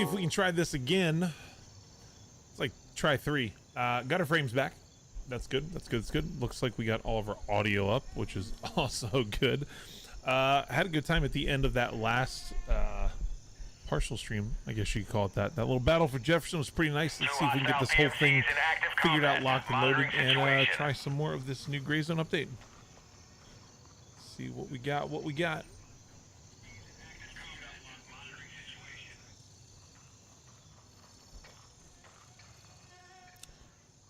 see if we can try this again. It's like try 3. Got our frames back. That's good. That's good. That's good. Looks like we got all of our audio up, which is also good. Had a good time at the end of that last partial stream, I guess you could call it that. That little battle for Jefferson was pretty nice. Let's see if we can get this whole thing figured out, locked and loaded, and try some more of this new Gray Zone update. See what we got. What we got.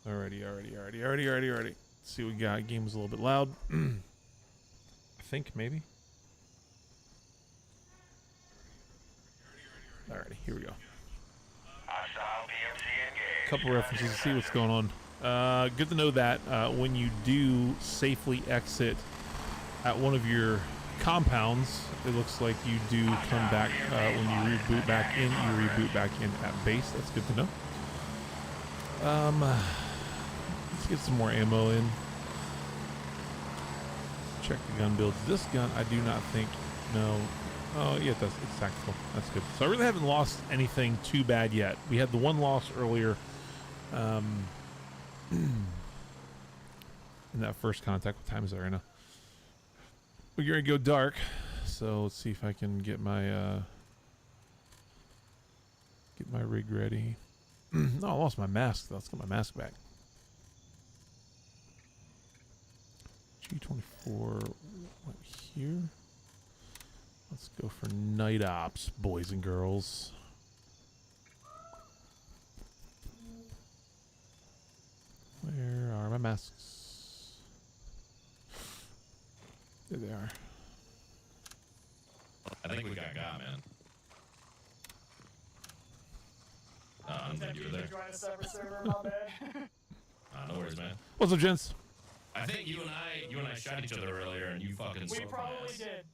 Alrighty. Let's see what we got. Game was a little bit loud. I think, maybe. Alrighty, here we go. Couple references to see what's going on. Good to know that when you do safely exit at one of your compounds, it looks like you do come back when you reboot back in. You reboot back in at base. That's good to know. Let's get some more ammo in. Check the gun builds. This gun, I do not think. No. Oh, yeah, it does. It's tactical. That's good. So I really haven't lost anything too bad yet. We had the one loss earlier in that first contact. What time is it right now? We're going to go dark. So let's see if I can get my rig ready. No, I lost my mask. Let's get my mask back. G24 right here. Let's go for night ops, boys and girls. Where are my masks? There they are. I think we got man. I'm glad you were there. No worries, man. What's up, gents? I think you and I shot each other earlier, and you fucking. We probably did.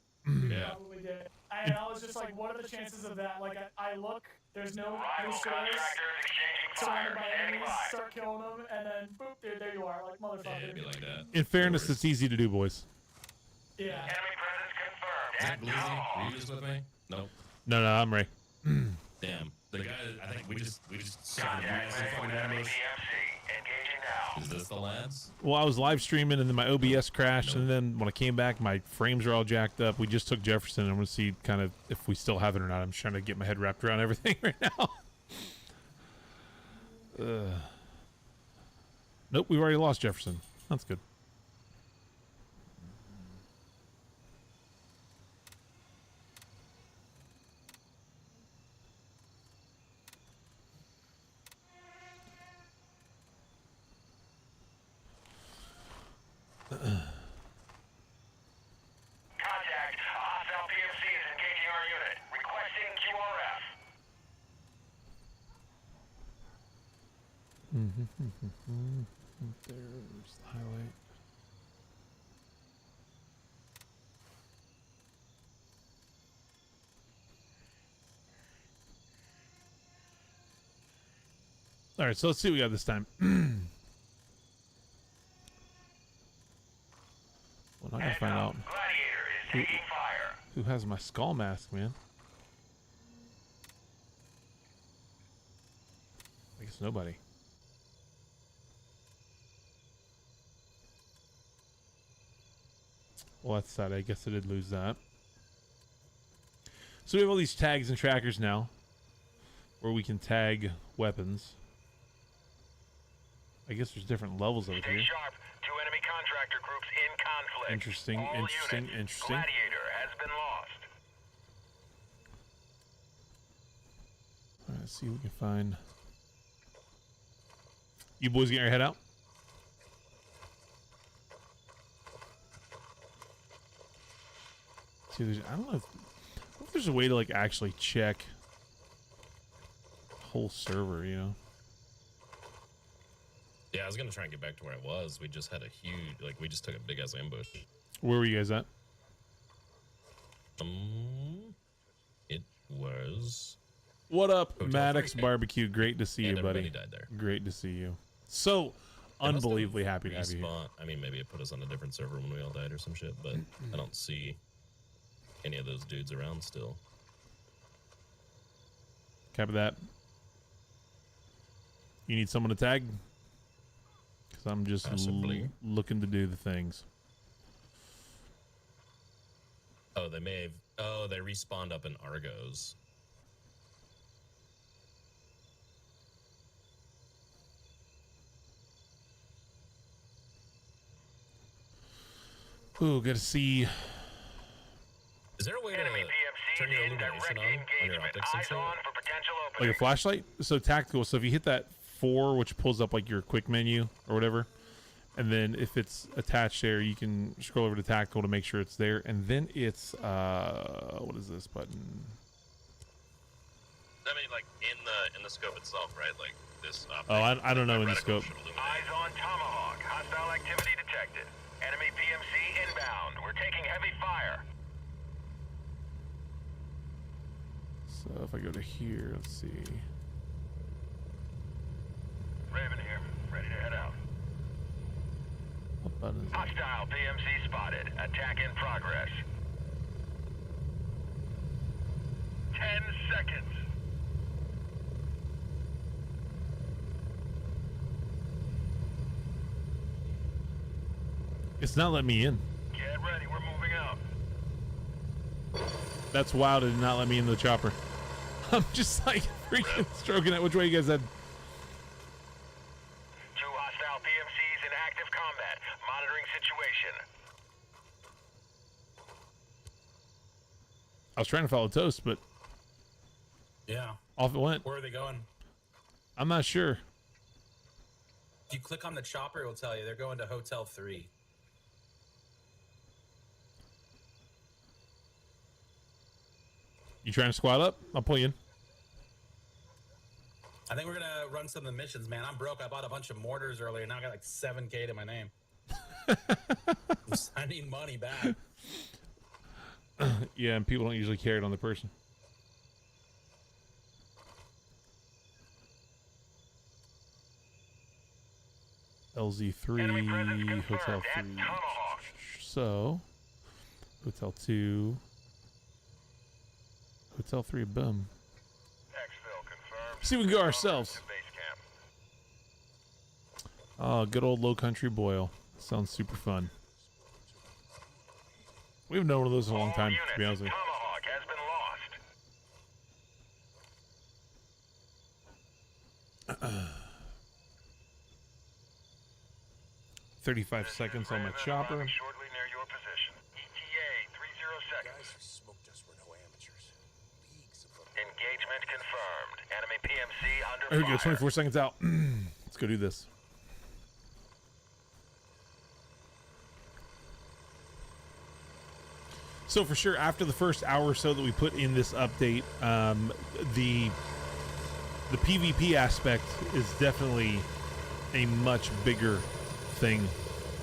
Yeah. Probably did. And I was just like, what are the chances of that? Like, I look, there's no stores, surrounded by enemies, start killing them, and then boop, dude, there you are, like motherfucker. Yeah, it'd be like that. In fairness, it's easy to do, boys. Yeah. Enemy presence confirmed. Is that Blizzy? Were you just with me? Nope. No, I'm Ray. Damn. The guy, I think we just suffered a Contact massive fucking enemy ambush. PMC. Engaging now. Is this the lads? Well, I was live streaming, and then my OBS crashed, and then when I came back, my frames are all jacked up. We just took Jefferson, and I'm going to see kind of if we still have it or not. I'm just trying to get my head wrapped around everything right now. Nope, we've already lost Jefferson. That's good. Contact. Hostile PMC is engaging our unit. Requesting QRF. There's the highlight. All right, so let's see what we got this time. Well, I gotta find out Gladiator is taking fire. who has my skull mask, man. I guess nobody. Well, that's sad. I guess I did lose that. So we have all these tags and trackers now, where we can tag weapons. I guess there's different levels of it Stay here. sharp. 2 enemy contractor groups in conflict. Interesting, All interesting, units. interesting. Gladiator has been lost. All right, let's see what we can find. You boys getting your head out? See, I don't know if there's a way to like actually check whole server, you know? Yeah, I was gonna try and get back to where I was. We just had a huge, like, we just took a big ass ambush. Where were you guys at? It was. What up, Hotel Maddox 3K. Barbecue? Great to see And you, buddy. everybody died there. Great to see you. So unbelievably happy to have you. Respawn. I mean, maybe it put us on a different server when we all died or some shit, but I don't see any of those dudes around still. Copy that. You need someone to tag? Because I'm just Possibly. looking to do the things. Oh, they may have. Oh, they respawned up in Argos. Ooh, gotta see. Is there a way to Enemy PMCs turn your in illumination direct on your engagement. optics and Eyes shit? on for potential Like opening. a flashlight? So tactical. So if you hit that 4, which pulls up like your quick menu or whatever, and then if it's attached there, you can scroll over to tactical to make sure it's there. And then it's, what is this button? I mean, like in the scope itself, right? Like this. Oh, I don't know in the scope. Eyes on Tomahawk. Hostile activity detected. Enemy PMC inbound. We're taking heavy fire. So if I go to here, let's see. Raven here. Ready to head out. What button is that? Hostile PMC spotted. Attack in progress. 10 seconds. It's not letting me in. Get ready. We're moving out. That's wild. It did not let me into the chopper. I'm just like freaking stroking it. Which way you guys head? 2 hostile PMCs in active combat. Monitoring situation. I was trying to follow Toast, but Yeah. off it went. Where are they going? I'm not sure. If you click on the chopper, it will tell you they're going to Hotel 3. You trying to squat up? I'll pull you in. I think we're gonna run some of the missions, man. I'm broke. I bought a bunch of mortars earlier. Now I got like 7K to my name. I need money back. Yeah, and people don't usually carry it on the person. LZ3, Enemy presence Hotel confirmed 3. at Tomahawk. So, Hotel 2. Hotel 3, boom. Exfil confirmed. See if we can go ourselves. To base camp. Oh, good old Low Country Boil. Sounds super fun. We haven't known one of those in a long time, to be honest with you. Tomahawk has been lost. 35 seconds on my chopper. Shortly near your position. ETA 30 seconds. Smoked us were no amateurs. Leagues of them. Engagement confirmed. Enemy PMC under There we go, fire. 24 seconds out. Let's go do this. So for sure, after the first hour or so that we put in this update, the PvP aspect is definitely a much bigger thing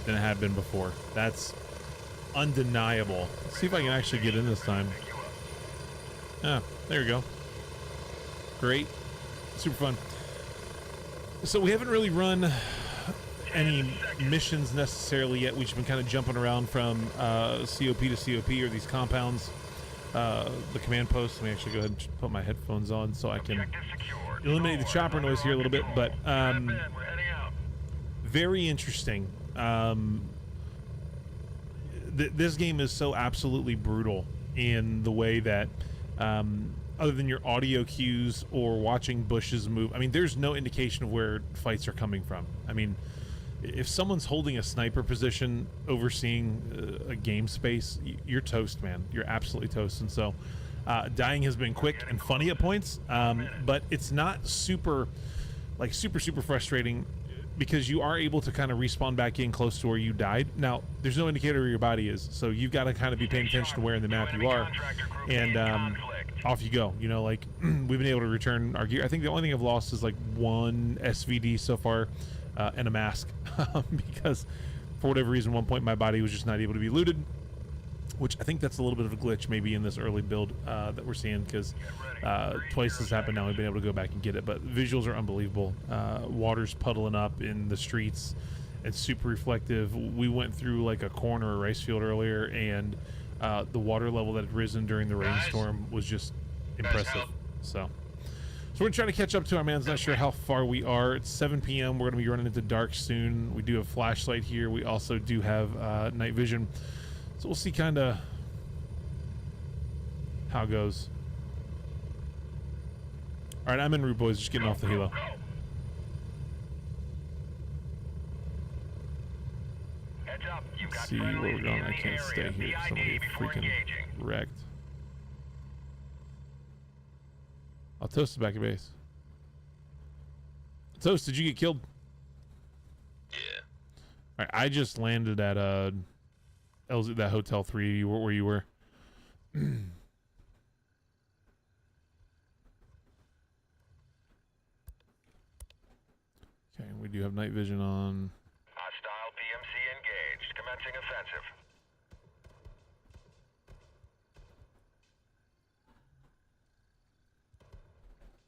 than it had been before. That's undeniable. Let's see if I can actually get in this time. Ah, there you go. Great. Super fun. So we haven't really run any missions necessarily yet. We've just been kind of jumping around from COP to COP, or these compounds, the command posts. Let me actually go ahead and put my headphones on so I can Objective secured. eliminate the chopper noise here a little bit. But Strap in, we're heading out. very interesting. This game is so absolutely brutal in the way that other than your audio cues or watching bushes move, I mean, there's no indication of where fights are coming from. I mean, if someone's holding a sniper position overseeing a game space, you're toast, man. You're absolutely toast. And so dying has been quick and funny at points, but it's not super frustrating, because you are able to kind of respawn back in close to where you died. Now, there's no indicator where your body is, so you've got to kind of be paying attention to where in the map you are, and off you go. You know, like, we've been able to return our gear. I think the only thing I've lost is like 1 SVD so far, and a mask, because for whatever reason, at one point my body was just not able to be looted, which I think that's a little bit of a glitch maybe in this early build that we're seeing, because twice this happened now. We've been able to go back and get it, but visuals are unbelievable. Water's puddling up in the streets. It's super reflective. We went through like a corn or a rice field earlier, and the water level that had risen during the rainstorm was just impressive. So So we're trying to catch up to our man's. Not sure how far we are. It's 7 p.m. We're going to be running into dark soon. We do have flashlight here. We also do have night vision. So we'll see kind of how it goes. All right, I'm en route, boys. Just getting off the helo. Heads up, you've got Let's see where friendlies we're going. in I the can't stay area. here because I'm going to BID get before freaking engaging. wrecked. I'll Toast is back at base. Toast, did you get killed? Yeah. All right, I just landed at that Hotel 3 where you were. Okay, we do have night vision on. Hostile PMC engaged. Commencing offensive.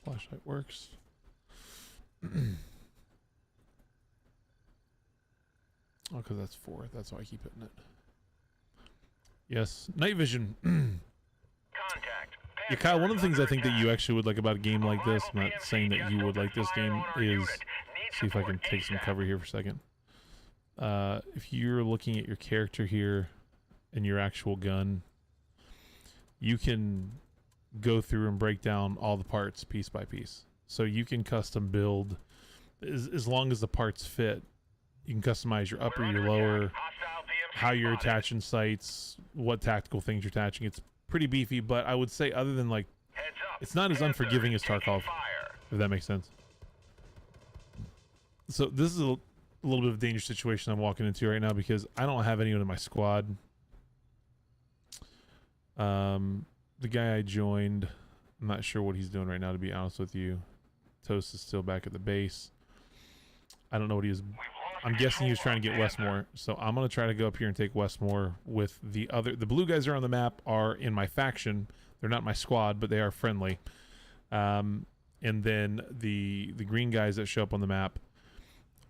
Flashlight works. Oh, because that's 4. That's why I keep hitting it. Yes, night vision. Contact. Yeah, Kyle, one of the things I think that you actually would like about a game like this, I'm not saying that you would like this game, is, see if I can take some cover here for a second. If you're looking at your character here and your actual gun, you can go through and break down all the parts piece by piece. So you can custom build, as long as the parts fit, you can customize your upper, your lower, how you're attaching sights, what tactical things you're attaching. It's pretty beefy, but I would say other than like, it's not as unforgiving as Tarkov, if that makes sense. So this is a little bit of a dangerous situation I'm walking into right now because I don't have anyone in my squad. The guy I joined, I'm not sure what he's doing right now, to be honest with you. Toast is still back at the base. I don't know what he is. I'm guessing he was trying to get Westmore, so I'm gonna try to go up here and take Westmore with the blue guys are on the map, are in my faction. They're not my squad, but they are friendly. And then the green guys that show up on the map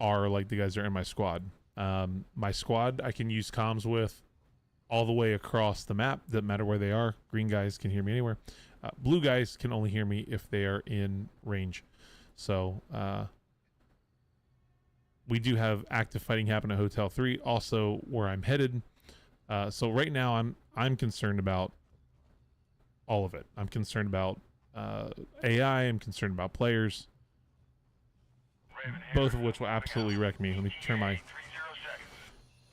are like the guys that are in my squad. My squad I can use comms with all the way across the map. Doesn't matter where they are. Green guys can hear me anywhere. Blue guys can only hear me if they are in range. So we do have active fighting happen at Hotel 3, also where I'm headed. So right now I'm concerned about all of it. I'm concerned about AI. I'm concerned about players, both of which will absolutely wreck me. Let me turn my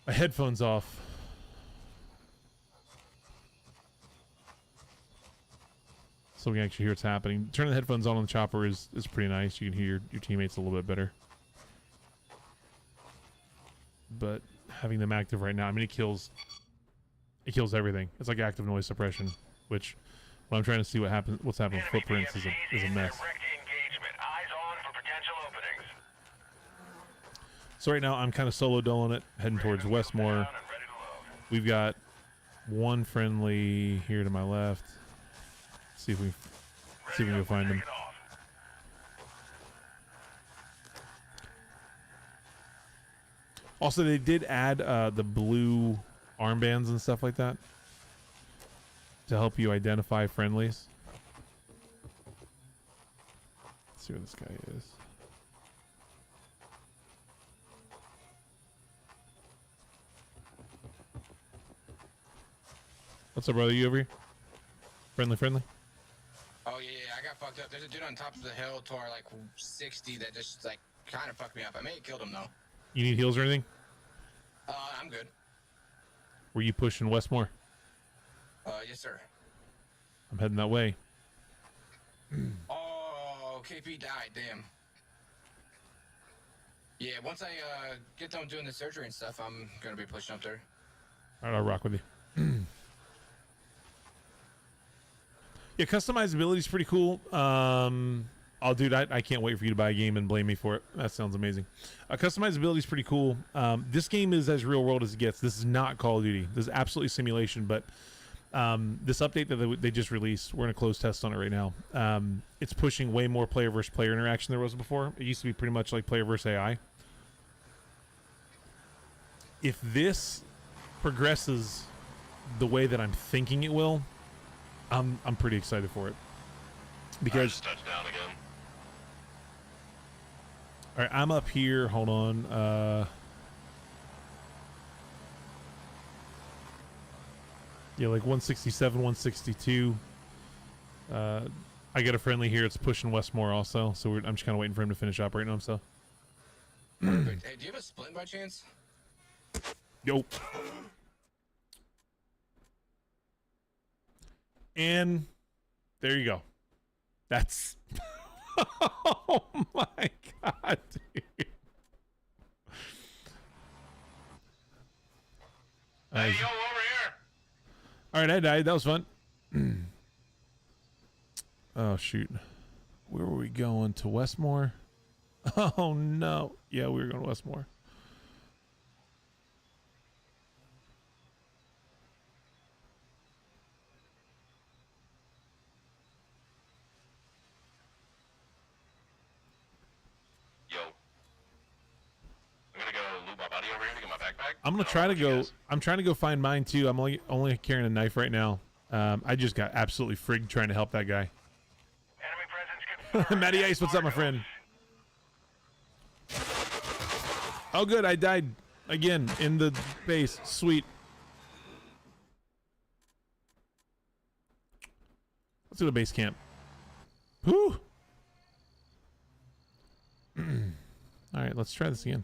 headphones off. So we can actually hear what's happening. Turning the headphones on the chopper is pretty nice. You can hear your teammates a little bit better. But having them active right now, I mean, it kills everything. It's like active noise suppression, which when I'm trying to see what's happening with footprints is a mess. So right now I'm kind of solo doling it, heading towards Westmore. We've got one friendly here to my left. See if we can go find him. Also, they did add the blue armbands and stuff like that to help you identify friendlies. Let's see where this guy is. What's up, brother? You over here? Friendly? Oh yeah, I got fucked up. There's a dude on top of the hill to our like 60 that just like kind of fucked me up. I may have killed him though. You need heals or anything? I'm good. Were you pushing Westmore? Yes sir. I'm heading that way. Oh, KP died. Damn. Yeah, once I get done doing the surgery and stuff, I'm gonna be pushing up there. All right, I'll rock with you. Yeah, customizability is pretty cool. Dude, I can't wait for you to buy a game and blame me for it. That sounds amazing. Customizability is pretty cool. This game is as real world as it gets. This is not Call of Duty. This is absolutely simulation, but this update that they just released, we're in a closed test on it right now. It's pushing way more player versus player interaction than there was before. It used to be pretty much like player versus AI. If this progresses the way that I'm thinking it will, I'm pretty excited for it. because touchdown again. All right, I'm up here. Hold on. Yeah, like 167, 162. I got a friendly here. It's pushing Westmore also, so I'm just kind of waiting for him to finish operating on himself. Perfect. Hey, do you have a splint by chance? Yo. And there you go. That's... Oh my god, dude. Hey, yo, over here. Alright, I died. That was fun. Oh, shoot. Where were we going? To Westmore? Oh, no. Yeah, we were going to Westmore. Yo. I'm gonna go lube my body over here to get my backpack. I'm gonna try to go. I'm trying to go find mine too. I'm only carrying a knife right now. I just got absolutely frigged trying to help that guy. Enemy presence confirmed. Matty Ice, what's up, my friend? Oh, good. I died again in the base. Sweet. Let's go to base camp. Whew. All right, let's try this again.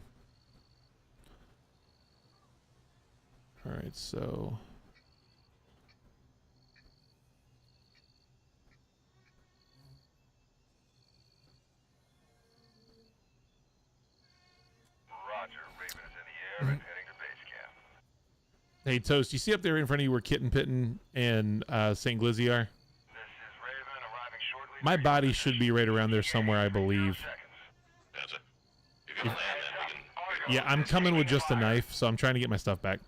All right, so Roger, Raven is in the air and heading to base camp. hey, Toast, you see up there in front of you where Kitten Pitten and St. Glizzy are? This is Raven arriving shortly. My body should be right around there somewhere, I believe. Gotcha. If you land, then we can. Yeah, I'm coming with just a knife, so I'm trying to get my stuff back.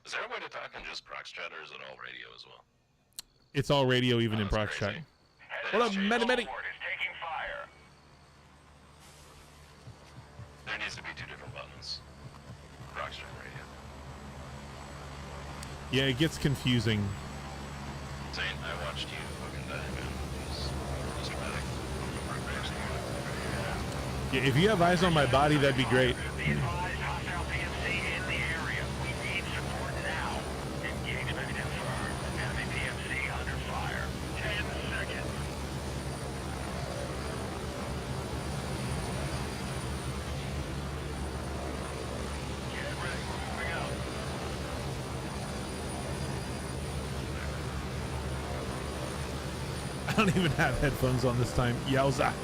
Is there a way to talk in just prox chat, or is it all radio as well? It's all radio, even in that's prox chat. crazy. What up, Medi Medi? Fort is taking fire. There needs to be 2 different buttons. Prox chat and radio. Yeah, it gets confusing. Saint, I watched you fucking die, man. It was dramatic. Yeah, if you have eyes on my body, that'd be great. Be advised, hostile PMC in the area. We need support now. Engagement confirmed. Enemy PMC under fire. 10 seconds. Get ready. We're moving out. I don't even have headphones on this time. Yowza.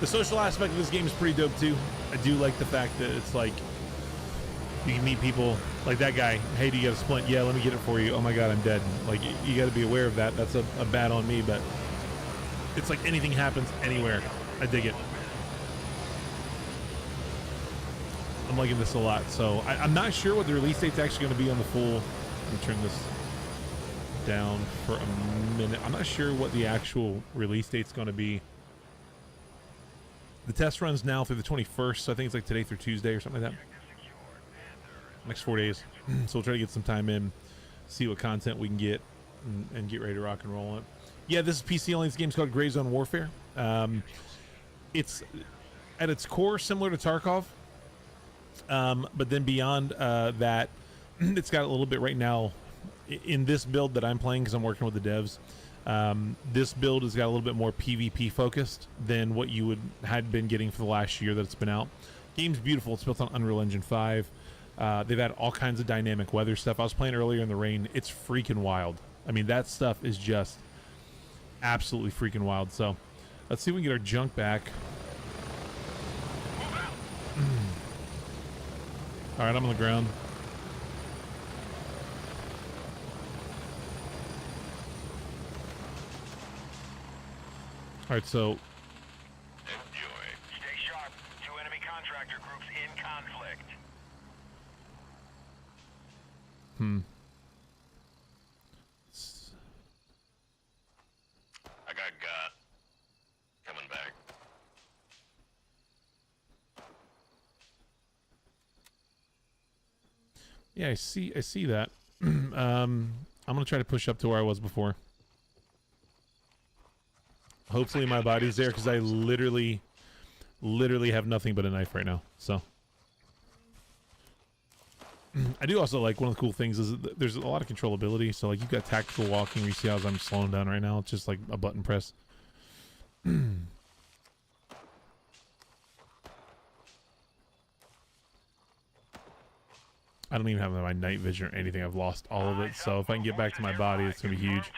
The social aspect of this game is pretty dope too. I do like the fact that it's like you can meet people like that guy. Hey, do you got a splint? Yeah, let me get it for you. Oh my god, I'm dead. Like you got to be aware of that. That's a bad on me, but it's like anything happens anywhere. I dig it. I'm liking this a lot. So I'm not sure what the release date's actually going to be on the full. Let me turn this down for a minute. I'm not sure what the actual release date's going to be. The test runs now through the 21st, so I think it's like today through Tuesday or something like that. Next 4 days. So we'll try to get some time in, see what content we can get, and get ready to rock and roll on it. Yeah, this is PC only. This game's called Gray Zone Warfare. It's at its core similar to Tarkov, but then beyond that, it's got a little bit right now in this build that I'm playing because I'm working with the devs. This build has got a little bit more PvP focused than what you had been getting for the last year that it's been out. Game's beautiful. It's built on Unreal Engine 5. They've had all kinds of dynamic weather stuff. I was playing earlier in the rain. It's freaking wild. I mean, that stuff is just absolutely freaking wild. So let's see if we can get our junk back. All right, I'm on the ground. All right, so Enjoy. Stay sharp. 2 enemy contractor groups in conflict. I got coming back. yeah, I see that. I'm gonna try to push up to where I was before. Hopefully my body's there because I literally have nothing but a knife right now. So I do also like one of the cool things is that there's a lot of controllability. So like you've got tactical walking where you see how I'm slowing down right now. It's just like a button press. I don't even have my night vision or anything. I've lost all of it. So if I can get back to my body, it's going to be huge.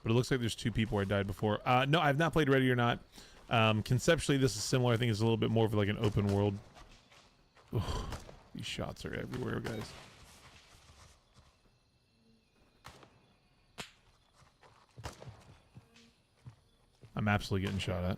But it looks like there's 2 people where I died before. No, I've not played Ready or Not. Conceptually, this is similar. I think it's a little bit more of like an open world. Ugh, these shots are everywhere, guys. I'm absolutely getting shot at.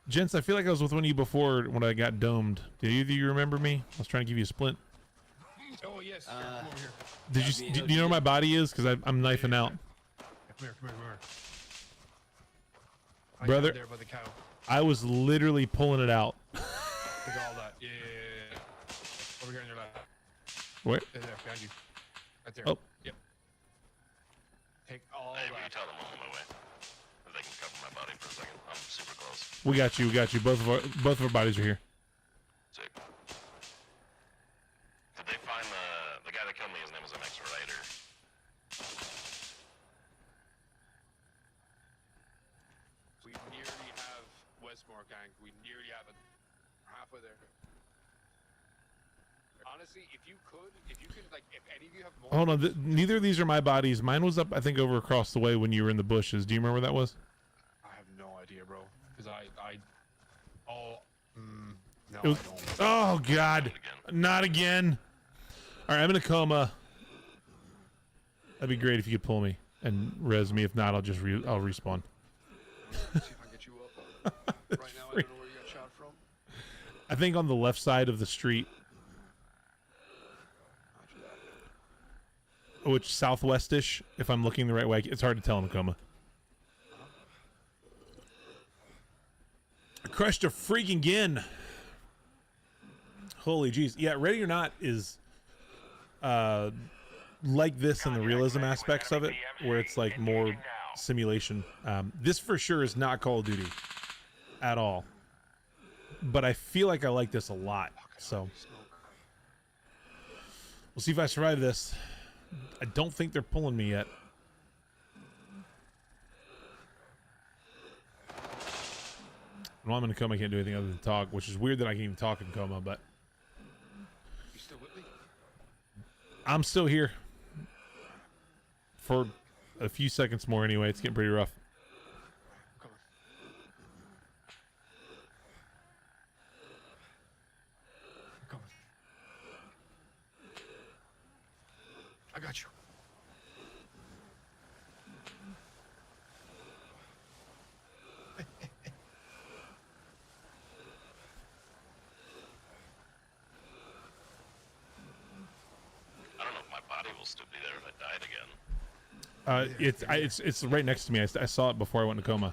Gents, I feel like I was with one of you before when I got domed. Do either of you remember me? I was trying to give you a splint. Oh yes. Come over here. Did you? Do you know where my body is? Because I'm knifing out. Come here. Brother, There by the cow. I was literally pulling it out. Look at all that. Yeah. Over here on your left. Where? There, behind you. Right there. Oh. Yep. Take all Hey, will you that. tell them I'm on my way? If they can cover my body for a second. I'm super close. We got you. We got you. Both of our bodies are here. Sick. Did they find the guy that killed me? His name was MX Rider. We nearly have Westmore gang. We nearly have it. Halfway there. Honestly, if you could, like, if any of you have more. Hold on. Neither of these are my bodies. Mine was up, I think, over across the way when you were in the bushes. Do you remember where that was? I have no idea, bro. Because no, It was, I don't. oh God! Not again. All right, I'm in a coma. That'd be great if you could pull me and res me. If not, I'll respawn. See if I can get you up. Right now, I don't know where you got shot from. I think on the left side of the street, Roger that. which southwestish. If I'm looking the right way, it's hard to tell in a coma. I crushed a freaking gin. Holy jeez. Yeah, Ready or Not is like this in the realism aspects of it, where it's like more simulation. This for sure is not Call of Duty at all. But I feel like I like this a lot. So we'll see if I survive this. I don't think they're pulling me yet. Well, I'm in a coma. I can't do anything other than talk, which is weird that I can even talk in coma, but You still with me? I'm still here for a few seconds more anyway. It's getting pretty rough. I'm coming. I'm coming. I got you. I don't know if my body will still be there if I died again. It's right next to me. I saw it before I went into coma.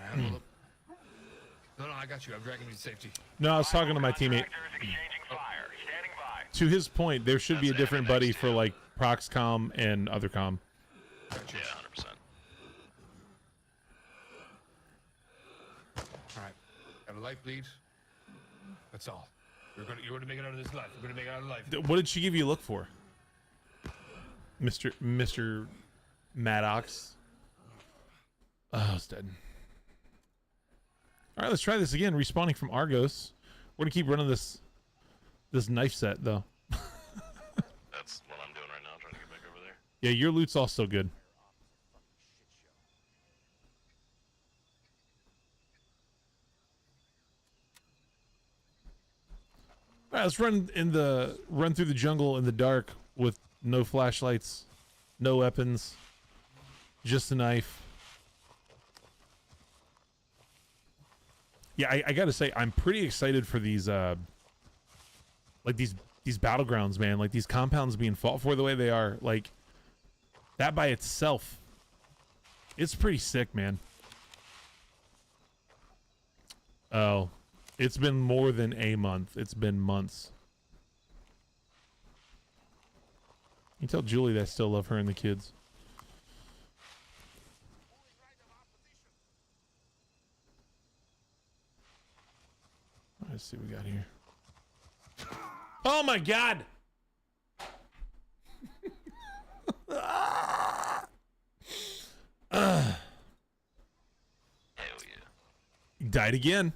Alright, hold up. No, I got you. I'm dragging you to safety. No, I was talking to my teammate. To his point, there should be a different buddy for like Proxcom and other com. Got you. Yeah, 100%. Alright. Have a life bleed. That's all. You're gonna make it out of this life. We're gonna make it out of life. What did she give you a look for, Mr. Maddox? Oh, it's dead. All right, let's try this again. Respawning from Argos. We're gonna keep running this knife set though. That's what I'm doing right now, trying to get back over there. Yeah, your loot's also good. All right, let's run through the jungle in the dark with no flashlights, no weapons, just a knife. Yeah, I gotta say, I'm pretty excited for these like these battlegrounds, man. Like these compounds being fought for the way they are. Like that by itself It's pretty sick, man. Oh, it's been more than a month. It's been months. You tell Julie that I still love her and the kids. Let's see what we got here. Oh my God! Hell yeah. He died again.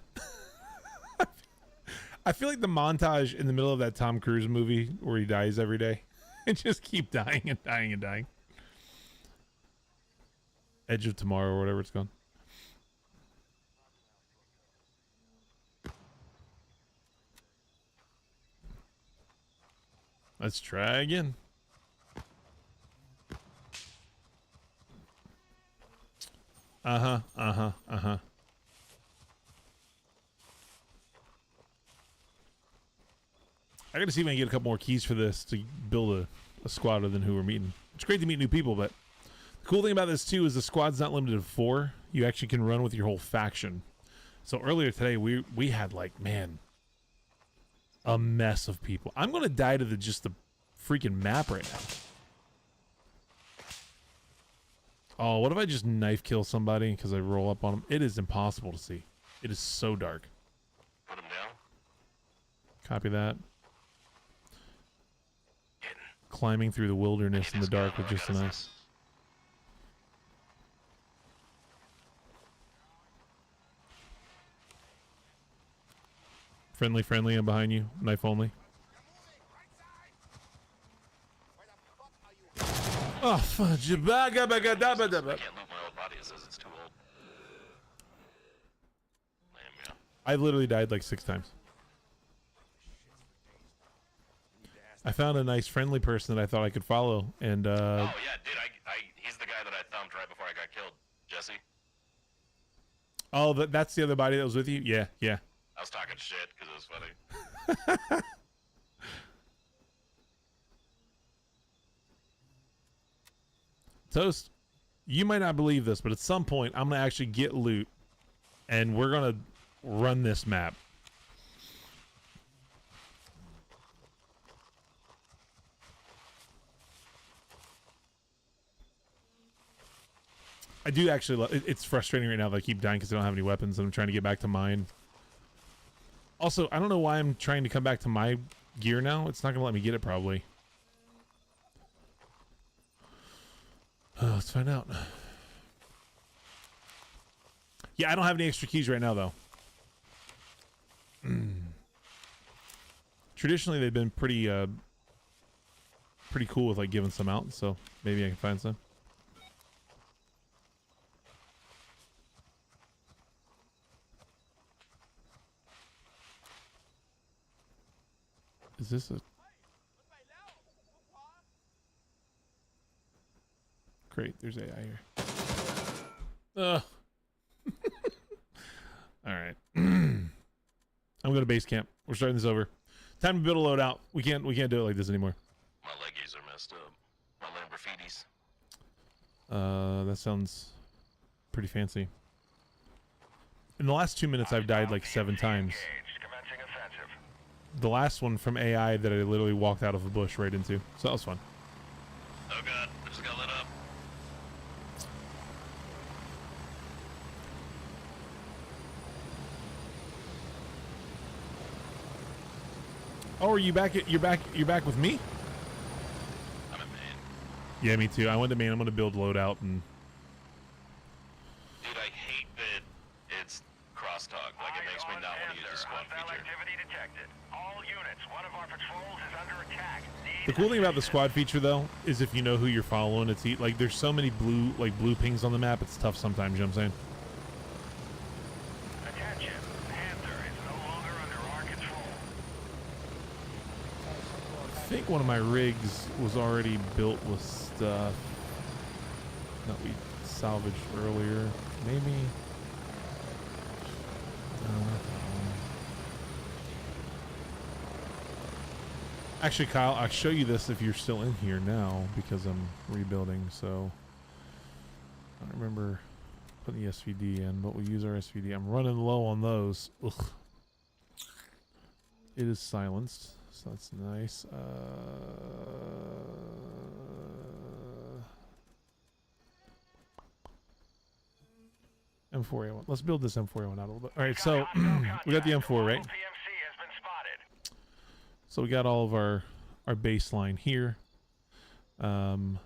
I feel like the montage in the middle of that Tom Cruise movie where he dies every day and just keep dying and dying and dying. Edge of Tomorrow or whatever it's called. Let's try again. Uh-huh. I gotta see if I can get a couple more keys for this to build a squad other than who we're meeting. It's great to meet new people, but the cool thing about this too is the squad's not limited to 4. You actually can run with your whole faction. So earlier today we had like, man, a mess of people. I'm gonna die to just the freaking map right now. Oh, what if I just knife kill somebody because I roll up on them? It is impossible to see. It is so dark. Put him down. Copy that. Climbing through the wilderness in the dark with just a knife. Friendly, I'm behind you. Knife only. Oh, fudge. I can't loot my old body. It says it's too old. Damn, yeah. I've literally died like 6 times. I found a nice friendly person that I thought I could follow, and Oh yeah, dude, he's the guy that I thumped right before I got killed. Jesse. oh, that's the other body that was with you? Yeah. I was talking shit because it was funny. Toast, you might not believe this, but at some point I'm gonna actually get loot and we're gonna run this map. I do actually it's frustrating right now that I keep dying because I don't have any weapons and I'm trying to get back to mine. Also, I don't know why I'm trying to come back to my gear now. It's not gonna let me get it probably. Let's find out. Yeah, I don't have any extra keys right now, though. Traditionally, they've been pretty cool with like giving some out, so maybe I can find some. Is this a... Great, there's AI here. Alright. I'm going to base camp. We're starting this over. Time to build a loadout. We can't do it like this anymore. My leggies are messed up. My Lamborghinis. That sounds pretty fancy. In the last 2 minutes, I've died like 7 times. The last one from AI that I literally walked out of a bush right into. So that was fun. Oh god, I just got lit up. Oh, are you back? You're back with me? I'm in main. Yeah, me too. I went to main. I'm gonna build loadout and. Dude, I hate that it's crosstalk. Like it makes me not want to use the squad feature. Activity detected. All units, one of our patrols is under attack. The cool thing about the squad feature, though, is if you know who you're following, it's like there's so many blue pings on the map. It's tough sometimes. You know what I'm saying? Attention, Panther is no longer under our control. I think one of my rigs was already built with stuff that we salvaged earlier. Maybe. Actually, Kyle, I'll show you this if you're still in here now because I'm rebuilding. So I don't remember putting the SVD in, but we'll use our SVD. I'm running low on those. Ugh. It is silenced, so that's nice. M4A1. Let's build this M4A1 out a little bit. All right, so we got the M4, right? So we got all of our baseline here. Let's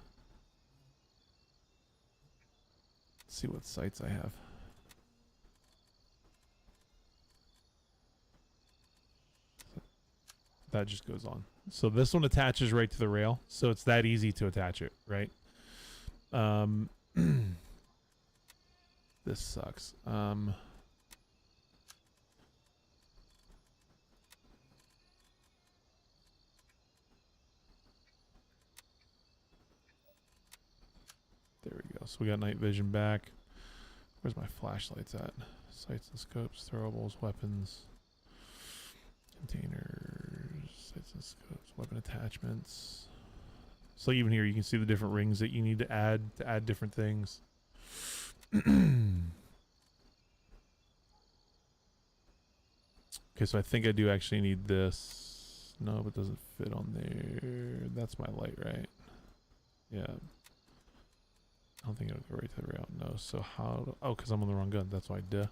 see what sites I have. That just goes on. So this one attaches right to the rail, so it's that easy to attach it, right? This sucks. There we go. So we got night vision back. Where's my flashlights at? Sights and scopes, throwables, weapons, containers, sights and scopes, weapon attachments. So even here you can see the different rings that you need to add different things. Okay, so I think I do actually need this. No, but it doesn't fit on there. That's my light, right? Yeah. I don't think it'll go right to the rail. No. So how? Oh, because I'm on the wrong gun. That's why. Duh.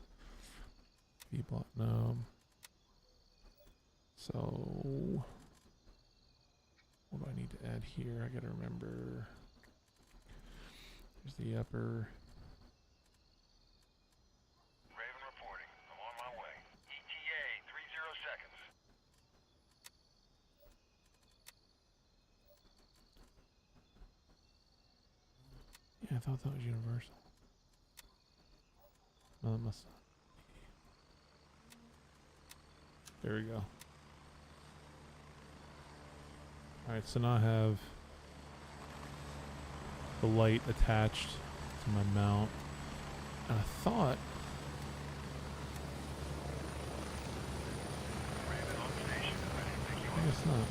V block. No. So what do I need to add here? I gotta remember. Here's the upper. Raven reporting. I'm on my way. ETA 30 seconds. Yeah, I thought that was universal. No, that must. There we go. Alright, so now I have the light attached to my mount. And I thought I guess not.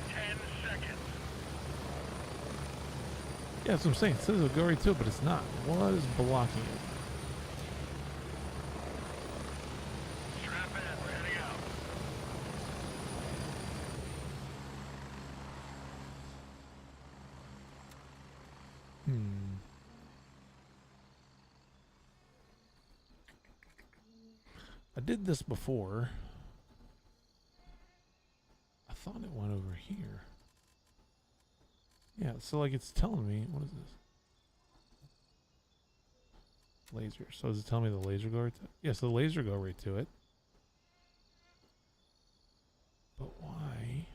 10 seconds. Yeah, that's what I'm saying. It says it'll go right to it, but it's not. What is blocking it? Strap in. We're heading out. I did this before. I thought it went over here. Yeah, so like it's telling me, what is this? Laser. So does it tell me the laser go right to it? Yeah, so the laser go right to it. But why?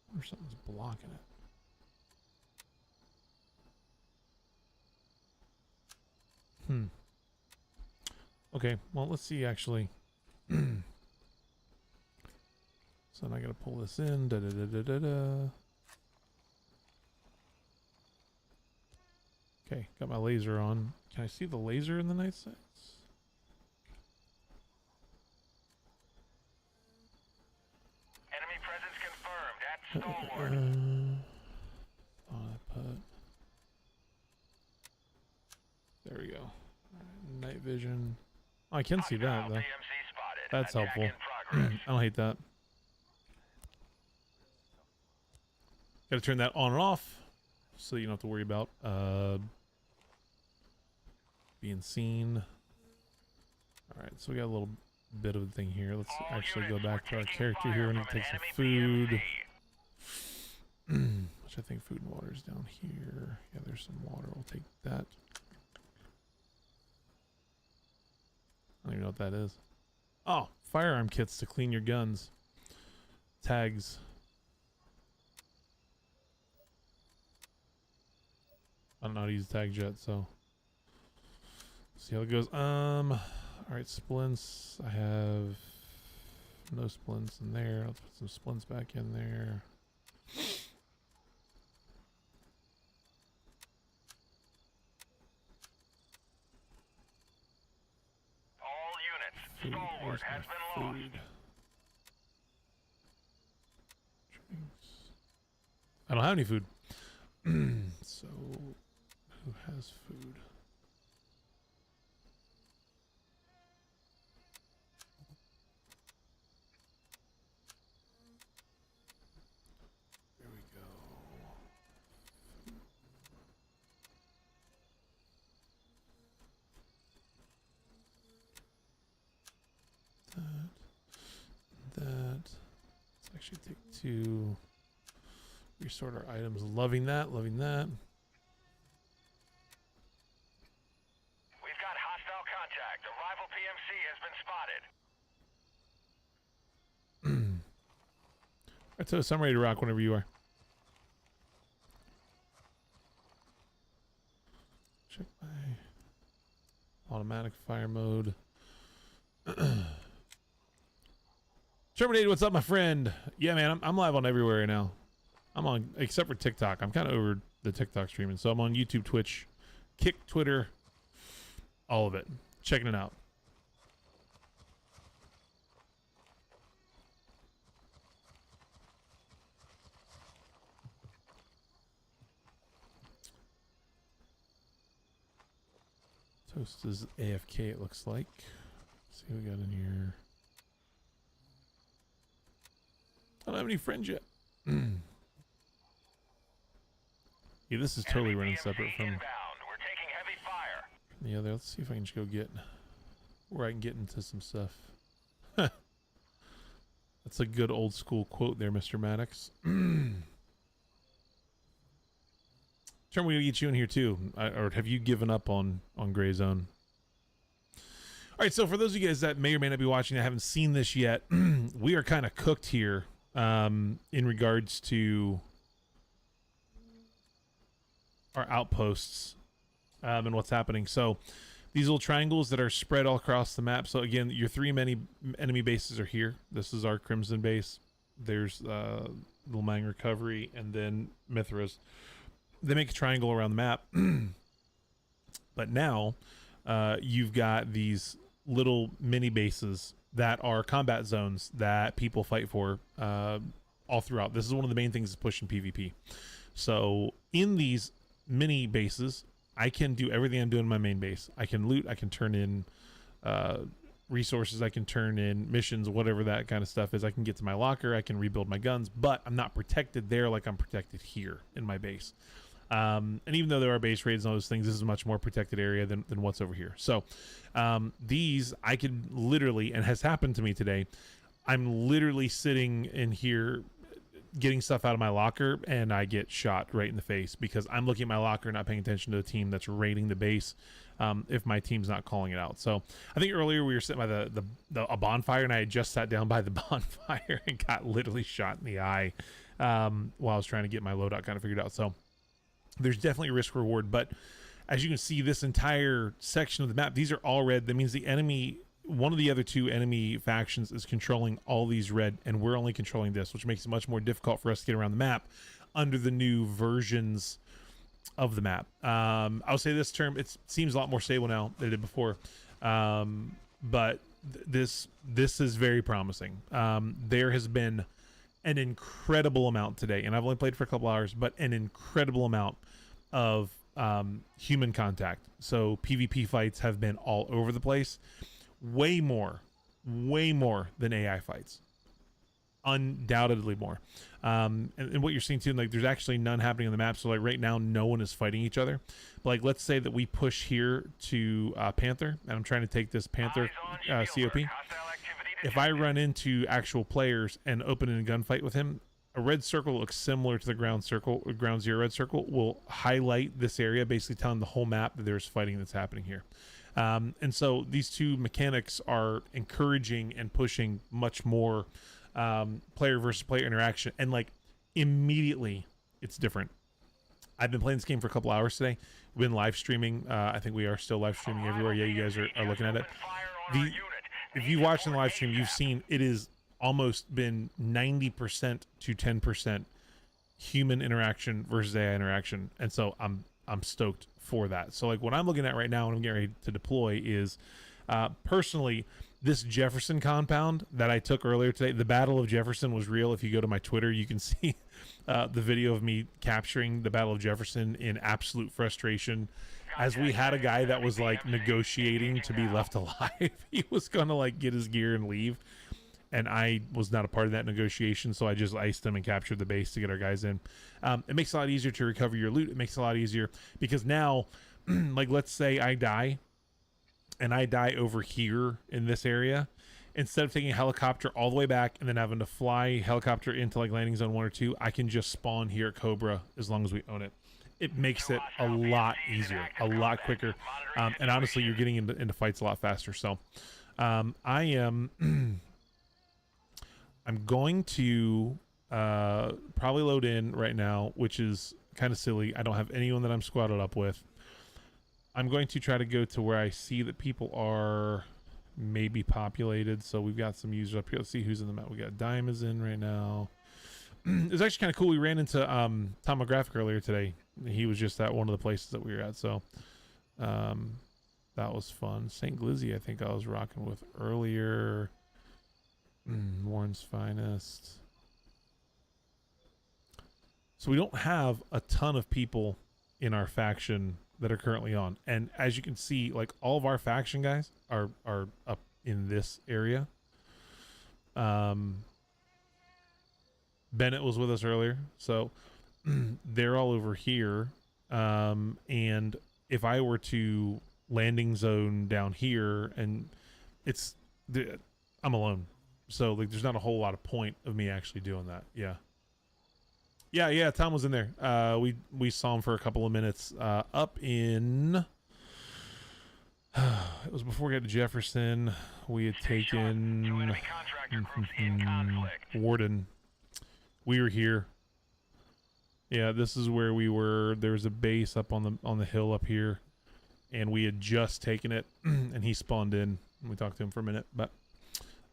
I wonder if something's blocking it. Okay, well, let's see actually. So now I gotta pull this in. Da, da, da, da, da, da. Okay, got my laser on. Can I see the laser in the night sights? Enemy presence confirmed at Stalwart. There we go. Night vision. Oh, I can see that though. PMC spotted. That's Attack helpful. in progress. I don't hate that. Gotta turn that on and off so you don't have to worry about being seen. Alright, so we got a little bit of a thing here. Let's actually go back to our character here. We need to take some food. Which I think food and water is down here. Yeah, there's some water. We'll take that. I don't even know what that is. Oh, firearm kits to clean your guns. Tags. I don't know how to use tags yet, so see how it goes. Alright, splints. I have no splints in there. Let's put some splints back in there. Food. Where's has my been food? Drinks. I don't have any food. So, who has food? There we go. That. Let's actually take 2. Resort our items. Loving that. Loving that. We've got hostile contact. A rival PMC has been spotted. Alright, so I'm ready to rock whenever you are. Check my automatic fire mode. Terminated, what's up, my friend? Yeah, man, I'm live on everywhere right now. I'm on, except for TikTok. I'm kind of over the TikTok streaming. So I'm on YouTube, Twitch, Kick, Twitter, all of it. Checking it out. Toast is AFK, it looks like. Let's see what we got in here. I don't have any friends yet. Yeah, this is totally running separate from We're taking heavy fire. the other. Let's see if I can just go get where I can get into some stuff. That's a good old school quote there, Mr. Maddox. Term, we gotta get you in here too. Or have you given up on Gray Zone? All right, so for those of you guys that may or may not be watching that haven't seen this yet, we are kind of cooked here in regards to our outposts and what's happening. So these little triangles that are spread all across the map. So again, your 3 enemy bases are here. This is our Crimson base. There's Little Mang Recovery, and then Mithras. They make a triangle around the map. But now you've got these little mini bases that are combat zones that people fight for all throughout. This is one of the main things that's pushing PvP. So in these mini bases, I can do everything I'm doing in my main base. I can loot, I can turn in resources, I can turn in missions, whatever that kind of stuff is. I can get to my locker, I can rebuild my guns, but I'm not protected there like I'm protected here in my base. And even though there are base raids and all those things, this is a much more protected area than what's over here. So these, I could literally, and has happened to me today, I'm literally sitting in here getting stuff out of my locker, and I get shot right in the face because I'm looking at my locker, not paying attention to the team that's raiding the base. If my team's not calling it out. So I think earlier we were sitting by a bonfire, and I had just sat down by the bonfire and got literally shot in the eye while I was trying to get my loadout kind of figured out. So there's definitely a risk reward, but as you can see, this entire section of the map, these are all red. That means the enemy, one of the other 2 enemy factions, is controlling all these red, and we're only controlling this, which makes it much more difficult for us to get around the map under the new versions of the map. I'll say this term, it seems a lot more stable now than it did before, but this is very promising. There has been an incredible amount today, and I've only played for a couple hours, but an incredible amount of human contact. So PvP fights have been all over the place. Way more than AI fights. Undoubtedly more. And what you're seeing too, like, there's actually none happening on the map. So like right now, no one is fighting each other. But like, let's say that we push here to Panther, and I'm trying to take this Panther COP. If I run into actual players and open in a gunfight with him, a red circle looks similar to the ground zero red circle will highlight this area, basically telling the whole map that there's fighting that's happening here. And so these 2 mechanics are encouraging and pushing much more player versus player interaction, and like immediately it's different. I've been playing this game for a couple hours today. We've been live streaming. I think we are still live streaming everywhere. Yeah, you guys are looking at it. If you watch in the live stream, you've seen it is almost been 90% to 10% human interaction versus AI interaction, and so I'm stoked for that. So like what I'm looking at right now when I'm getting ready to deploy is Personally, this Jefferson compound that I took earlier today, the Battle of Jefferson was real. If you go to my Twitter, you can see the video of me capturing the Battle of Jefferson in absolute frustration, as we had a guy that was like negotiating to be left alive. He was gonna like get his gear and leave, and I was not a part of that negotiation, so I just iced him and captured the base to get our guys in. It makes it a lot easier to recover your loot. It makes it a lot easier because now, like, let's say I die, and I die over here in this area, instead of taking a helicopter all the way back and then having to fly helicopter into like landing zone 1 or 2, I can just spawn here at Cobra as long as we own it. It makes it a lot easier, a lot quicker, and honestly, you're getting into fights a lot faster. So, I am. I'm going to probably load in right now, which is kind of silly. I don't have anyone that I'm squatted up with. I'm going to try to go to where I see that people are maybe populated. So we've got some users up here. Let's see who's in the map. We got Diamonds in right now. It was actually kind of cool. We ran into Tomographic earlier today. He was just at one of the places that we were at. So that was fun. St. Glizzy, I think I was rocking with earlier. Warren's Finest. So we don't have a ton of people in our faction that are currently on, and as you can see, like, all of our faction guys are up in this area. Bennett was with us earlier, so they're all over here. And if I were to landing zone down here, and I'm alone, so like there's not a whole lot of point of me actually doing that. Yeah, Tom was in there. We saw him for a couple of minutes up in it was before we got to Jefferson. We had taken Warden. We were here. Yeah, this is where we were. There was a base up on the hill up here, and we had just taken it, and he spawned in. And we talked to him for a minute, but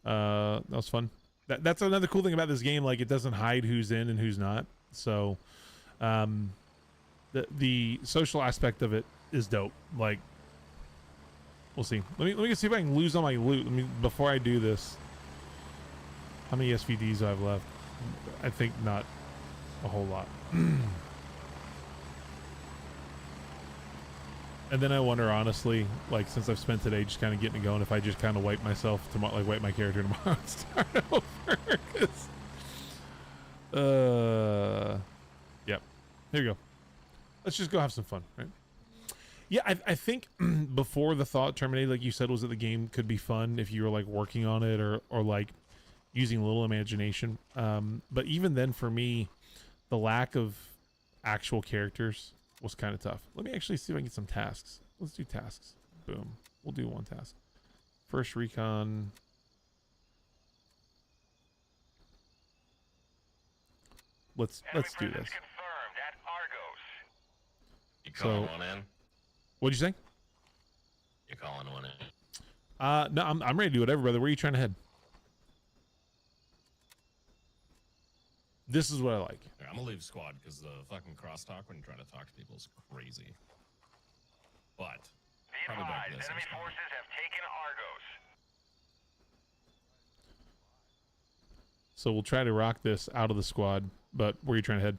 that was fun. That's another cool thing about this game. Like, it doesn't hide who's in and who's not. So, the social aspect of it is dope. Like, we'll see. Let me see if I can lose all my loot. Before I do this. How many SVDs do I have left? I think not a whole lot. And then I wonder, honestly, like, since I've spent today just kind of getting it going, if I just kind of wipe myself tomorrow, like wipe my character tomorrow and start over. Yep. Here you go. Let's just go have some fun, right? Yeah, I think before the thought terminated, like you said, was that the game could be fun if you were like working on it or like using a little imagination. But even then, for me, the lack of actual characters was kind of tough. Let me actually see if I can get some tasks. Let's do tasks. Boom. We'll do one task. First recon. Let's do this. You calling one in? What'd you say? You calling one in? No, I'm ready to do whatever, brother. Where are you trying to head? This is what I like. I'm gonna leave squad because the fucking crosstalk when you're trying to talk to people is crazy. But probably back to this. Enemy forces have taken Argos. So we'll try to rock this out of the squad, but where are you trying to head?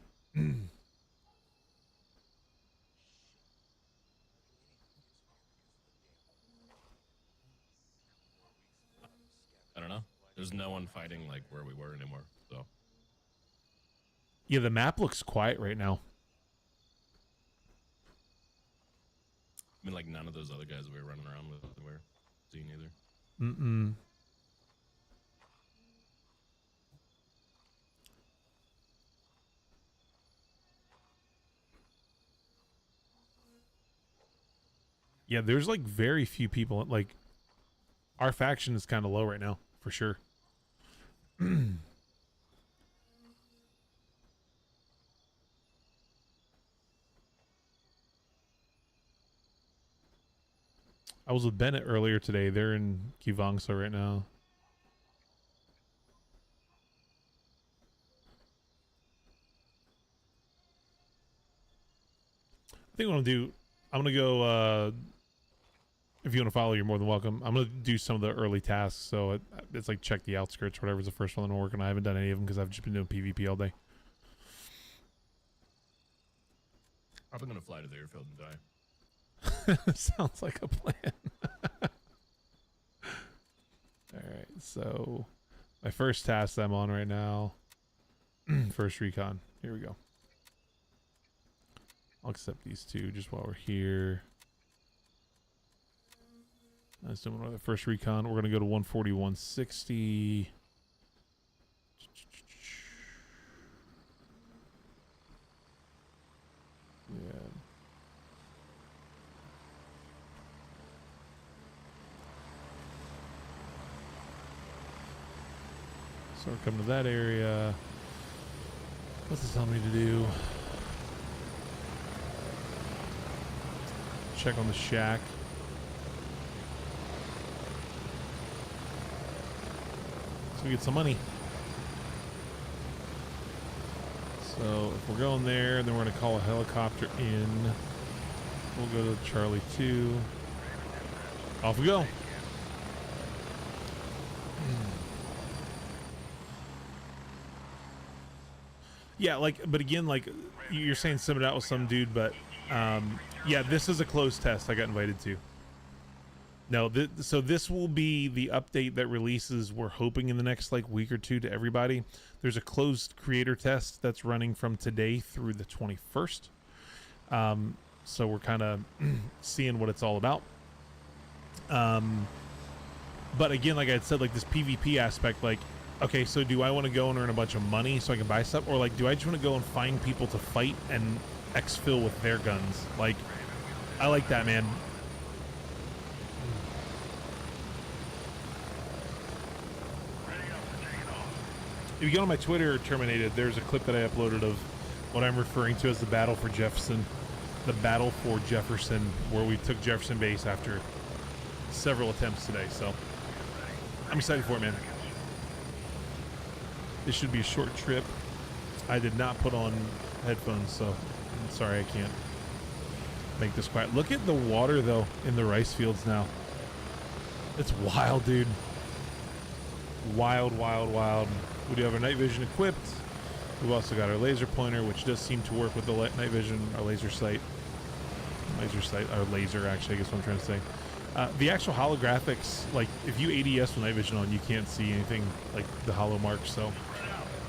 I don't know. There's no one fighting like where we were anymore. So Yeah, the map looks quiet right now. I mean, like, none of those other guys we were running around with were seen either. Yeah, there's like very few people. Like, our faction is kind of low right now, for sure. I was with Bennett earlier today. They're in Kivangsa right now. I think what I'm gonna do, I'm gonna go If you want to follow, you're more than welcome. I'm gonna do some of the early tasks, so it's like check the outskirts, whatever's the first one that I'm working on. I haven't done any of them because I've just been doing PvP all day. Probably gonna fly to the airfield and die. Sounds like a plan. All right, so my first task that I'm on right now, first recon. Here we go. I'll accept these two just while we're here. Let's do another first recon. We're gonna go to 140, 160. Yeah. So we're coming to that area. What's it telling me to do? Check on the shack. So we get some money. So if we're going there, then we're going to call a helicopter in. We'll go to Charlie 2. Off we go. Yeah, like, but again, like, you're saying sim it out with some dude, but yeah, this is a closed test I got invited to. No, so this will be the update that releases, we're hoping, in the next like week or two to everybody. There's a closed creator test that's running from today through the 21st. So we're kind of seeing what it's all about. But again, like I said, like this PvP aspect, like, okay, so do I want to go and earn a bunch of money so I can buy stuff? Or like, do I just want to go and find people to fight and exfil with their guns? Like, I like that, man. If you go on my Twitter, Terminated, there's a clip that I uploaded of what I'm referring to as the Battle for Jefferson. The Battle for Jefferson, where we took Jefferson Base after several attempts today. So I'm excited for it, man. This should be a short trip. I did not put on headphones, so I'm sorry I can't make this quiet. Look at the water, though, in the rice fields now. It's wild, dude. Wild, wild, wild. We do have our night vision equipped. We've also got our laser pointer, which does seem to work with the night vision, our laser sight. Our laser, actually, I guess what I'm trying to say. The actual holographics, like, if you ADS with night vision on, you can't see anything like the hollow marks, so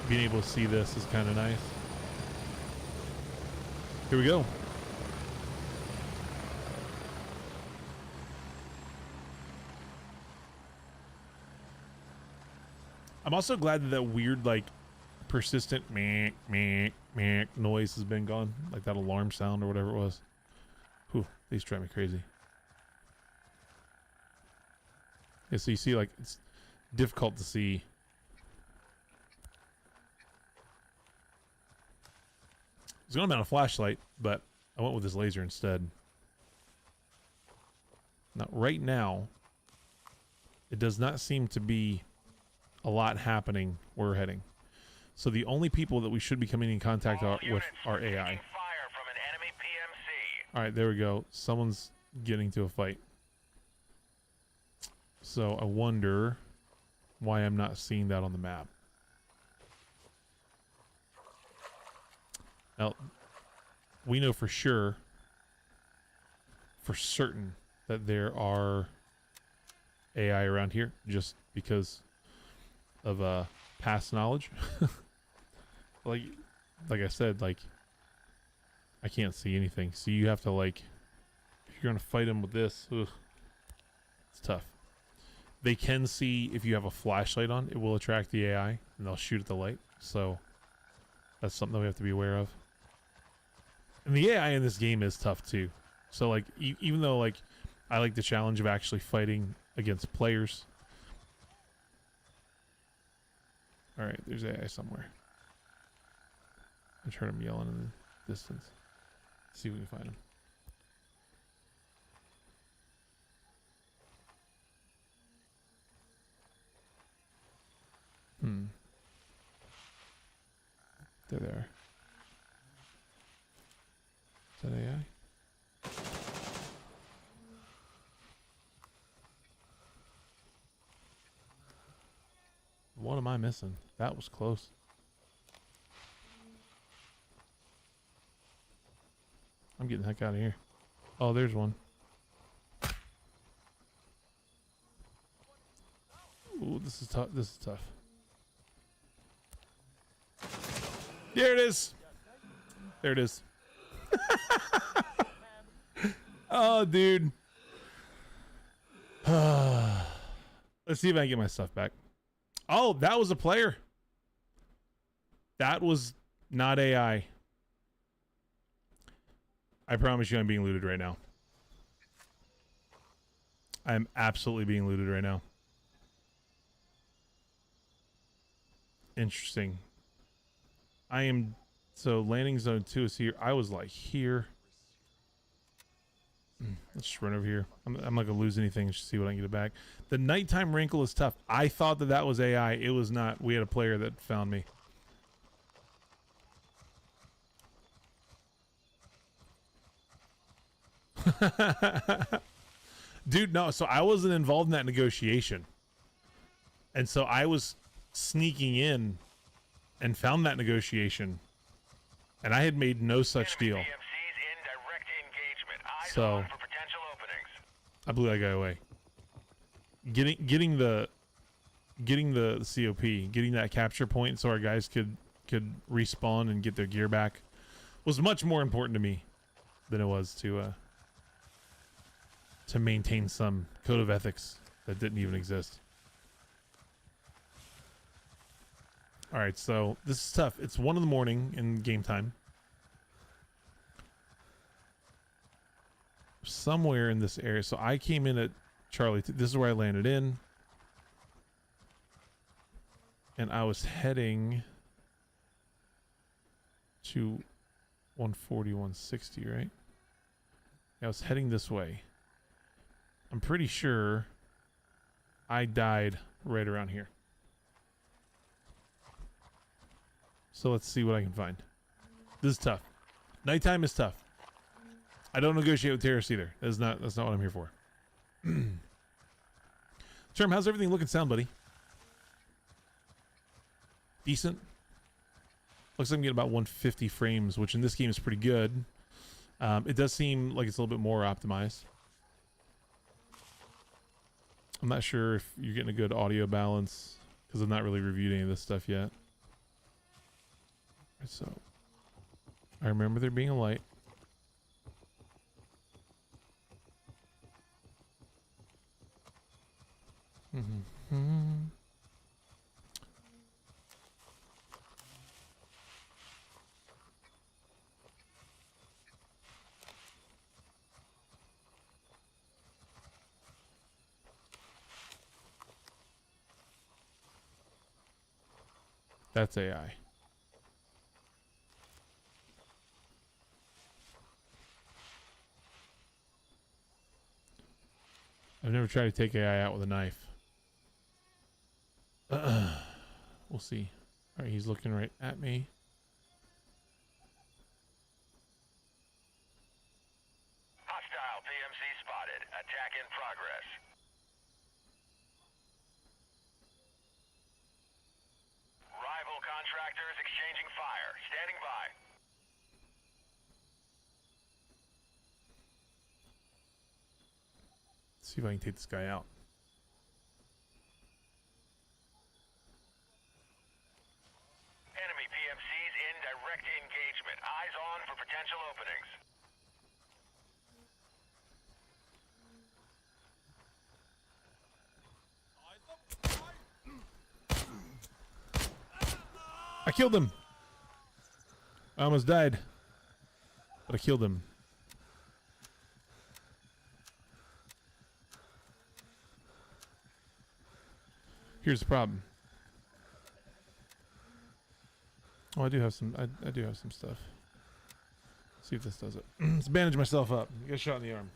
being able to see this is kind of nice. Here we go. I'm also glad that weird, like, persistent meh, meh, meh noise has been gone. Like that alarm sound or whatever it was. Whew, these drive me crazy. Yeah, so you see, like, it's difficult to see. I was going to mount a flashlight, but I went with this laser instead. Now, right now, it does not seem to be a lot happening where we're heading. So the only people that we should be coming in contact with are AI. All right, there we go. Someone's getting to a fight. So I wonder why I'm not seeing that on the map. Now, we know for sure, for certain, that there are AI around here, just because of past knowledge. like I said, like, I can't see anything, so you have to, like, if you're gonna fight them with this, ugh, it's tough. They can see if you have a flashlight on, it will attract the AI and they'll shoot at the light, so that's something that we have to be aware of. And the AI in this game is tough too, so like even though, like, I like the challenge of actually fighting against players. All right, there's AI somewhere. I heard him yelling in the distance. Let's see if we can find him. There they are. Is that AI? am I missing? That was close. I'm getting the heck out of here. Oh, there's one. Ooh, this is tough. This is tough. There it is. There it is. Oh, dude. Let's see if I can get my stuff back. Oh, that was a player. That was not AI. I promise you I'm being looted right now. I'm absolutely being looted right now. Interesting. I am... So landing zone 2 is here. I was like here. Let's just run over here. I'm not gonna lose anything. Just see what I can get it back. The nighttime wrinkle is tough. I thought that was AI. It was not. We had a player that found me. Dude, no. So I wasn't involved in that negotiation, and so I was sneaking in and found that negotiation, and I had made no such deal. So I blew that guy away. Getting the COP, getting that capture point so our guys could respawn and get their gear back was much more important to me than it was to maintain some code of ethics that didn't even exist. All right, so this is tough. It's 1 a.m. in game time. Somewhere in this area. So I came in at Charlie. This is where I landed in. And I was heading to 140, 160, right? I was heading this way. I'm pretty sure I died right around here. So let's see what I can find. This is tough. Nighttime is tough. I don't negotiate with terrorists either. That's not what I'm here for. Term, how's everything looking sound, buddy? Decent. Looks like I'm getting about 150 frames, which in this game is pretty good. It does seem like it's a little bit more optimized. I'm not sure if you're getting a good audio balance because I've not really reviewed any of this stuff yet. So I remember there being a light. That's AI. I've never tried to take AI out with a knife. We'll see. All right, he's looking right at me. Hostile PMC spotted. Attack in progress. Rival contractors exchanging fire. Standing by. Let's see if I can take this guy out. Enemy PMCs in direct engagement. Eyes on for potential openings. I killed him. I almost died, but I killed him. Here's the problem. Oh, I do have some. I do have some stuff. See if this does it. Let's bandage myself up. Get a shot in the arm.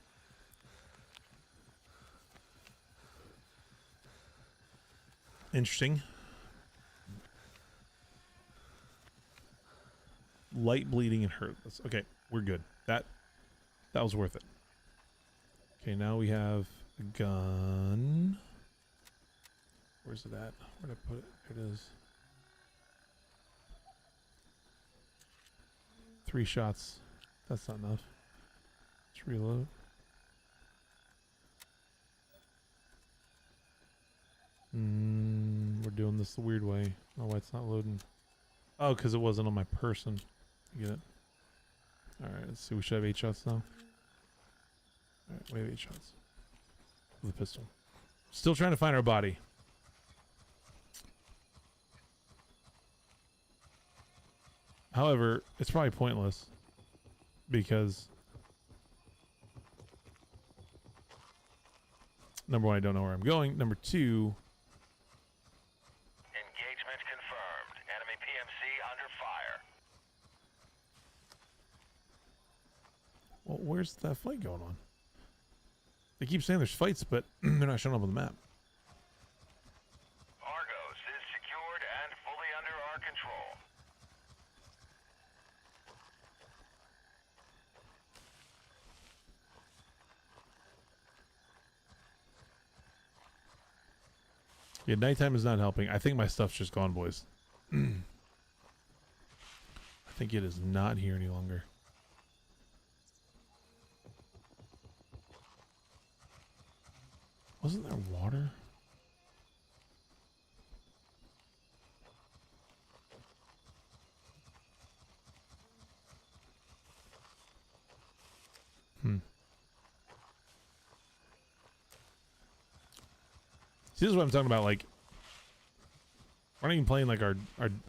Interesting. Light bleeding and hurt. Okay, we're good. That was worth it. Okay, now we have a gun. Where's it at? Where'd I put it? There it is. 3 shots. That's not enough. Let's reload. We're doing this the weird way. Oh, why it's not loading. Oh, because it wasn't on my person. You get it? Alright, let's see. We should have 8 shots now. Alright, we have 8 shots. With a pistol. Still trying to find our body. However, it's probably pointless. Because... number 1, I don't know where I'm going. Number 2... Engagement confirmed. Enemy PMC under fire. Well, where's that fight going on? They keep saying there's fights, but they're not showing up on the map. Argos is secured and fully under our control. Yeah, nighttime is not helping. I think my stuff's just gone, boys. I think it is not here any longer. Wasn't there water? See, this is what I'm talking about. Like, we're not even playing like our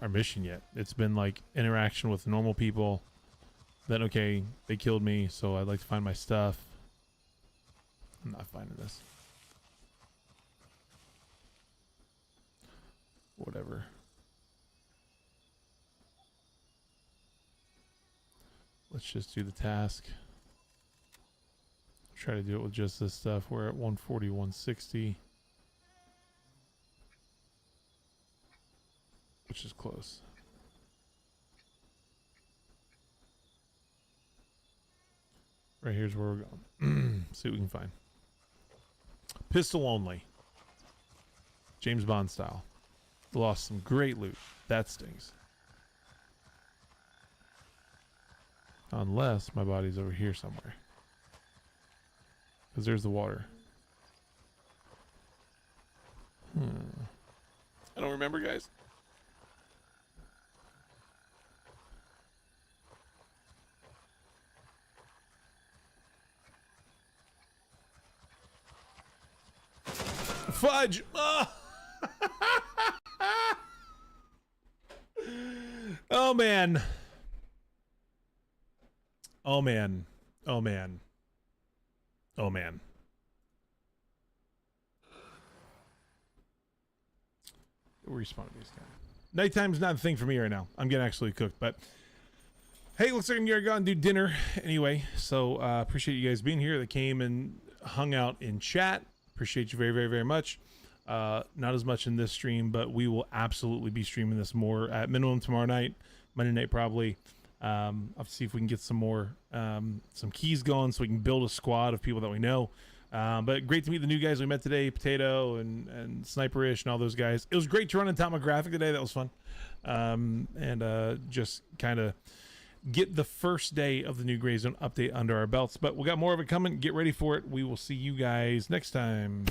mission yet. It's been like interaction with normal people. Then, okay, they killed me, so I'd like to find my stuff. I'm not finding this. Whatever. Let's just do the task. Try to do it with just this stuff. We're at 140, 160. Which is close. Right here's where we're going. See what we can find. Pistol only. James Bond style. Lost some great loot. That stings. Unless my body's over here somewhere. Because there's the water. I don't remember, guys. Fudge! Oh. Oh man. Oh man. Oh man. Oh man. Respawn these guys. Nighttime's not a thing for me right now. I'm getting actually cooked, but hey, looks like I'm gonna do dinner anyway. So appreciate you guys being here. That came and hung out in chat. Appreciate you very, very, very much. Not as much in this stream, but we will absolutely be streaming this more at minimum tomorrow night, Monday night probably. I'll see if we can get some more some keys going so we can build a squad of people that we know. But great to meet the new guys we met today, Potato and Sniperish and all those guys. It was great to run on Atomic Graphic today. That was fun. And just kind of get the first day of the new Gray Zone update under our belts. But we got more of it coming. Get ready for it. We will see you guys next time.